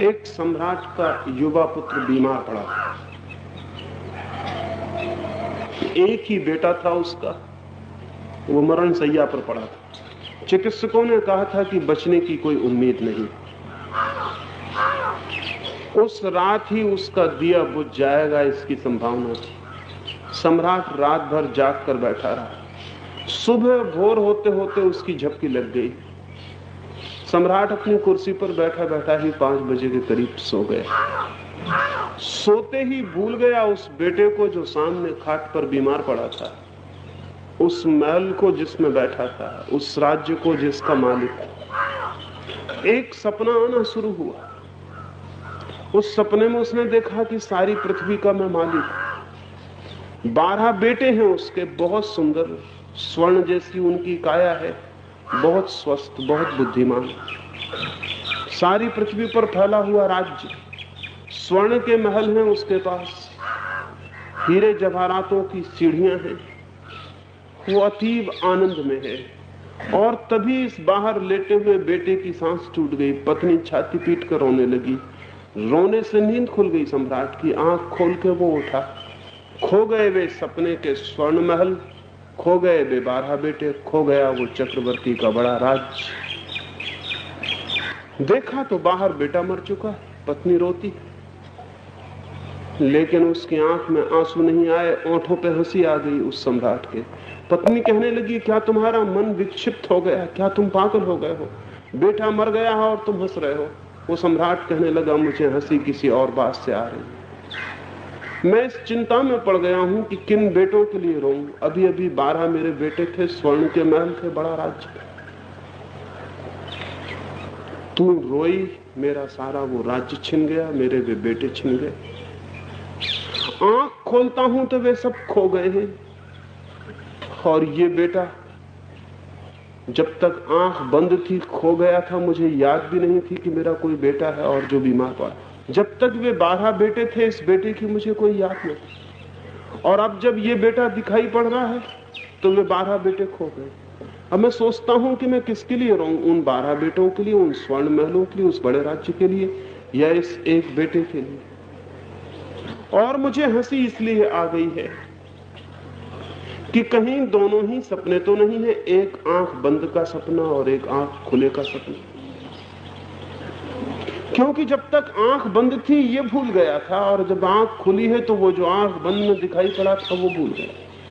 एक सम्राट का युवा पुत्र बीमार पड़ा था। एक ही बेटा था उसका, वो मरण शैया पर पड़ा था। चिकित्सकों ने कहा था कि बचने की कोई उम्मीद नहीं। उस रात ही उसका दिया बुझ जाएगा इसकी संभावना थी। सम्राट रात भर जाग कर बैठा रहा। सुबह भोर होते होते उसकी झपकी लग गई। सम्राट अपनी कुर्सी पर बैठा बैठा ही 5 बजे के करीब सो गया। सोते ही भूल गया उस बेटे को जो सामने खाट पर बीमार पड़ा था, उस महल को जिसमें बैठा था, उस राज्य को जिसका मालिक था। एक सपना आना शुरू हुआ। उस सपने में उसने देखा कि सारी पृथ्वी का मैं मालिक हूं। 12 बेटे हैं उसके, बहुत सुंदर, स्वर्ण जैसी उनकी काया है, बहुत स्वस्थ, बहुत बुद्धिमान। सारी पृथ्वी पर फैला हुआ राज्य, स्वर्ण के महल हैं उसके पास, हीरे जवाहरातों की सीढ़ियां हैं। वो अतीब आनंद में है। और तभी इस बाहर लेटे हुए बेटे की सांस टूट गई। पत्नी छाती पीट कर रोने लगी। रोने से नींद खुल गई सम्राट की। आंख खोल के वो उठा। खो गए वे सपने के स्वर्ण महल, खो गए वे 12 बेटे, खो गया वो चक्रवर्ती का बड़ा राज्य। देखा तो बाहर बेटा मर चुका, पत्नी रोती, लेकिन उसकी आंख में आंसू नहीं आए, ओंठों पे हंसी आ गई उस सम्राट के। पत्नी कहने लगी, क्या तुम्हारा मन विक्षिप्त हो गया? क्या तुम पागल हो गए हो? बेटा मर गया है और तुम हंस रहे हो। वो सम्राट कहने लगा, मुझे हंसी किसी और बात से आ रही। मैं इस चिंता में पड़ गया हूं कि किन बेटों के लिए रोऊं। अभी अभी 12 मेरे बेटे थे, स्वर्ण के महल थे, बड़ा राज्य। तू रोई, मेरा सारा वो राज्य छिन गया, मेरे वे बेटे छिन गए। आंख खोलता हूं तो वे सब खो गए हैं। और ये बेटा जब तक आंख बंद थी खो गया था। मुझे याद भी नहीं थी कि मेरा कोई बेटा है और जो बीमार पड़ा। जब तक वे 12 बेटे थे, इस बेटे की मुझे कोई याद नहीं। और अब जब ये बेटा दिखाई पड़ रहा है तो वे 12 बेटे खो गए। अब मैं सोचता हूं कि मैं किसके लिए रहूं, उन 12 बेटों के लिए, उन स्वर्ण महलों के लिए, उस बड़े राज्य के लिए, या इस एक बेटे के लिए। और मुझे हंसी इसलिए आ गई है कि कहीं दोनों ही सपने तो नहीं है, एक आंख बंद का सपना और एक आंख खुले का सपना। क्योंकि जब तक आंख बंद थी ये भूल गया था, और जब आंख खुली है तो वो जो आंख बंद में दिखाई पड़ा था वो भूल गया।